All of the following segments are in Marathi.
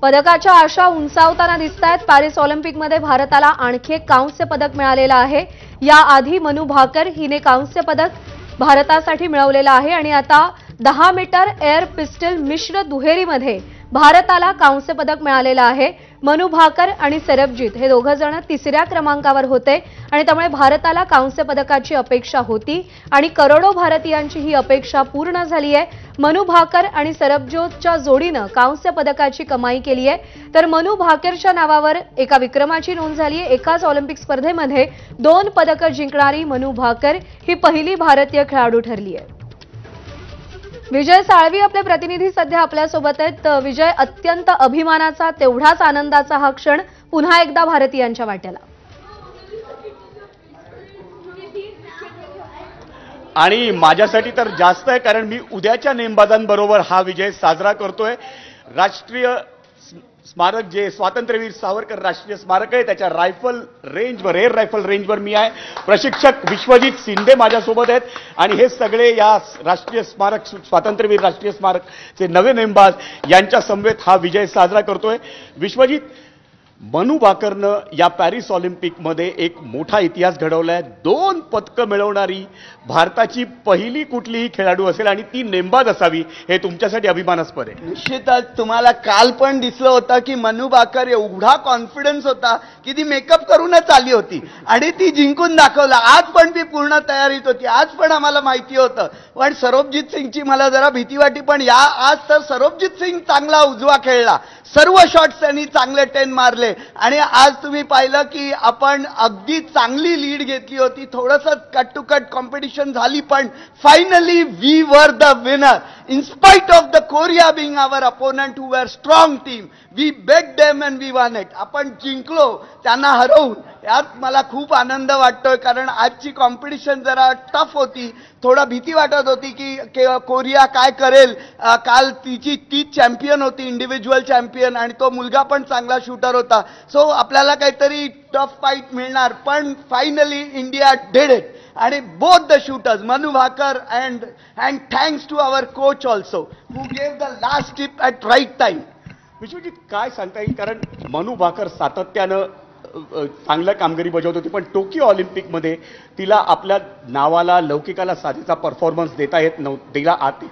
पदकाच्या आशा उंचावताना दिसतायत। पॅरिस ऑलिम्पिकमध्ये भारताला आणखी एक कांस्य पदक मिळालेलं आहे। याआधी मनू भाकर हिने कांस्य पदक भारतासाठी मिळवलेलं आहे आणि आता 10 मीटर एअर पिस्टल मिश्र दुहेरीमध्ये भारताला कांस्य पदक मिळालेलं आहे। मनू भाकर आणि सरबजीत हे दोघे जण तिसऱ्या क्रमांकावर होते आणि त्यामुळे भारताला कांस्य पदकाची अपेक्षा होती आणि करोडो भारतीयांची ही अपेक्षा पूर्ण झाली आहे। मनू भाकर आणि सरबजीतच्या जोडीने कांस्य पदकाची कमाई केली आहे। तर मनू भाकरच्या नावावर एका विक्रमाची नोंद झाली आहे। एकाच ऑलिम्पिक स्पर्धेमध्ये 2 पदके जिंकणारी मनू भाकर ही पहिली भारतीय खेळाडू ठरली आहे। विजय साळवी आपले प्रतिनिधी सध्या आपल्या सोबत आहेत। विजय, अत्यंत अभिमानाचा तेवढाच आनंदाचा हा क्षण पुन्हा एकदा भारतीयांच्या वाट्याला। आणि माझ्यासाठी तर जास्त आहे, कारण मी उद्याच्या नेमबाजांबरोबर हा विजय साजरा करतोय। राष्ट्रीय स्मारक जे स्वातंत्र्यवीर सावरकर राष्ट्रीय स्मारक आहे त्याच्या रायफल रेंजवर, एअर रायफल रेंजवर मी आहे। प्रशिक्षक विश्वजीत शिंदे माझ्यासोबत आहेत आणि हे सगळे या राष्ट्रीय स्मारक, स्वातंत्र्यवीर राष्ट्रीय स्मारकचे नवे नेमबाज यांच्या समवेत हा विजय साजरा करतोय। विश्वजीत, मनू भाकरनं या पॅरिस ऑलिम्पिकमध्ये एक मोठा इतिहास घडवलाय। 2 पदकं मिळवणारी भारताची पहिली कुठलीही खेळाडू असेल आणि ती नेमबाज असावी, हे तुमच्यासाठी अभिमानास्पद आहे। निश्चितच तुम्हाला काल पण दिसलं होतं की मनू भाकर एवढा कॉन्फिडन्स होता की ती मेकअप करूनच आली होती आणि ती जिंकून दाखवला। आज पण ती पूर्ण तयारीत होती, आज पण आम्हाला माहिती होतं, पण सरबजीत सिंगची मला जरा भीती वाटली। पण आज तर सरबजीत सिंग चांगला उजवा खेळला, सर्व शॉट्स त्यांनी चांगले 10 मारले आणि आज तुम्ही पाहिलं की आपण अगदी चांगली लीड घेतली होती। थोडंसं कट टू कट कॉम्पिटिशन झाली, पण finally we were the winner in spite of the Korea being our opponent who were strong team. We beat them and we won it. आपण जिंकलो त्यांना हरवून, यात मला खूप आनंद वाटतोय, कारण आजची कॉम्पिटिशन जरा टफ होती। थोडा भीती वाटत होती की कोरिया काय करेल। काल ती चॅम्पियन होती, इंडिव्हिज्युअल चॅम्पियन, आणि तो मुलगा पण चांगला शूटर होता। सो आपल्याला काहीतरी टफ फाईट मिळणार, पण फायनली इंडिया डिड इट। आणि both the shooters, Manu Bhaker and thanks to our coach also who gave the last tip at right time. Vishwajeet, काय सांगता येईल, कारण मनू भाकर सातत्यानं चांगलं कामगिरी बजावत होती, पण टोकियो ऑलिम्पिकमध्ये तिला आपल्या नावाला, लौकिकाला साथीचा परफॉर्मन्स देता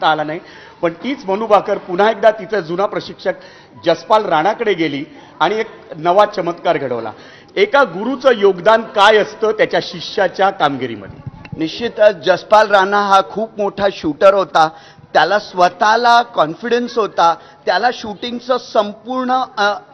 आला नाही। पण तीच मनू भाकर पुन्हा एकदा तिचा जुना प्रशिक्षक जसपाल राणाकडे गेली आणि एक नवा चमत्कार घडवला। एका गुरुचं योगदान काय असतं त्याच्या शिष्याच्या कामगिरीमध्ये? निश्चितच जसपाल राणा हा खूप मोठा शूटर होता, त्याला स्वतःला कॉन्फिडन्स होता, त्याला शूटिंगचं संपूर्ण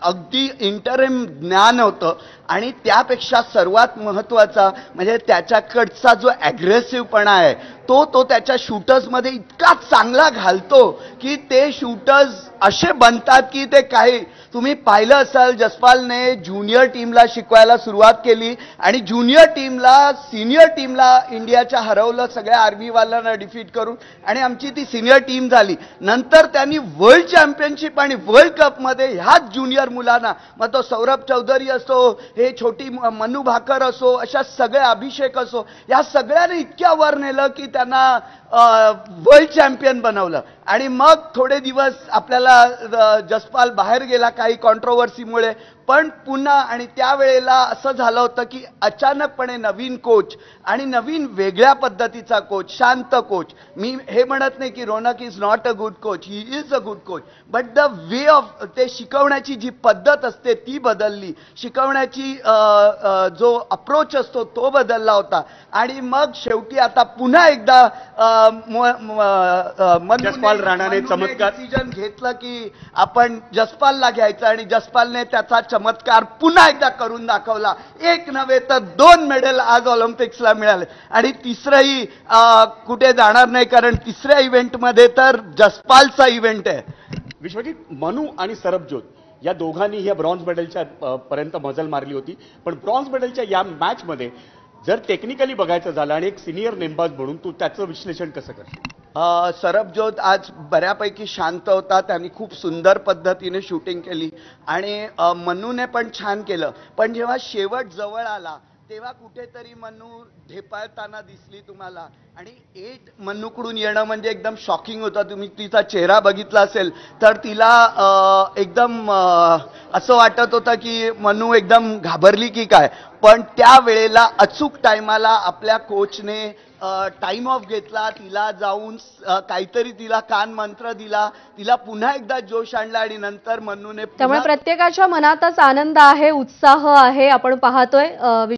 अगदी इंटरिम ज्ञान होतं आणि त्यापेक्षा सर्वात महत्त्वाचा म्हणजे त्याच्याकडचा जो ॲग्रेसिव्हपणा आहे तो त्याच्या शूटर्समध्ये इतका चांगला घालतो की ते शूटर्स असे बनतात की ते काही तुम्ही पाहिलं असाल, जसपालने ज्युनियर टीमला शिकवायला सुरुवात केली आणि ज्युनियर टीमला सिनियर टीमला इंडियाच्या हरवलं, सगळ्या आर्मीवाल्यांना डिफीट करून, आणि आमची ती सिनियर टीम झाली। नंतर त्यांनी वर्ल्ड चॅम्पियनशिप आणि वर्ल्ड कपमध्ये ह्याच ज्युनियर मुलांना, मग तो सौरभ चौधरी असो, हे छोटी मनू भाकर असो, अशा सगळ्या अभिषेक असो, या सगळ्यांनी इतक्या वर नेलं की त्यांना वर्ल्ड चॅम्पियन बनवलं। आणि मग थोडे दिवस आपल्याला जसपाल बाहेर गेला काही कॉन्ट्रोवर्सीमुळे, पण पुन्हा, आणि त्यावेळेला असं झालं होतं की अचानकपणे नवीन कोच आणि नवीन वेगळ्या पद्धतीचा कोच, शांत कोच। मी हे म्हणत नाही की Ronak is not a good coach, he is a good coach, but the way of ते शिकवण्याची जी पद्धत असते ती बदलली, शिकवण्याची जो अप्रोच असतो तो बदलला होता। आणि मग शेवटी आता पुन्हा एकदा जसपाल राणाने चमत्कार डिसिजन घेतलं की आपण जसपालला घ्यायचं आणि जसपालने त्याचा चमत्कार पुन्हा एकदा करून दाखवला। एक नव्हे तर 2 मेडल आज ऑलिम्पिक्सला मिळाले आणि तिसरंही कुठे जाणार नाही, कारण तिसऱ्या इव्हेंटमध्ये तर जसपालचा इव्हेंट आहे। विश्वजीत, मनू आणि सरबजीत या दोघांनी या ब्रॉन्झ मेडलच्या पर्यंत मजल मारली होती, पण ब्रॉन्झ मेडलच्या या मॅचमध्ये जर टेक्निकली बघायचं झालं आणि एक सिनियर नेमबाज म्हणून तू त्याचं विश्लेषण कसं करशील? सरबजीत आज बऱ्यापैकी शांत होता, त्यांनी खूप सुंदर पद्धतीने शूटिंग केली आणि मनूने पण छान केलं, पण जेव्हा शेवट जवळ आला तेव्हा कुठेतरी मनू ढेपाळताना दिसली तुम्हाला. आणि 8 मनूकडून येणं म्हणजे एकदम शॉकिंग होतं. तुम्ही तिचा चेहरा बघितला असेल तर तिला एकदम असं वाटत होतं की मनू एकदम घाबरली की काय. पण त्या वेळेला अचूक टायमाला आपल्या कोचने टाइम ऑफ घेतला, तिला जाऊन काहीतरी तिला कान मंत्र दिला, तिला पुन्हा एकदा जोश आणला आणि नंतर मनूने त्यामुळे प्रत्येकाच्या मनातच आनंद आहे, उत्साह आहे. आपण पाहतोय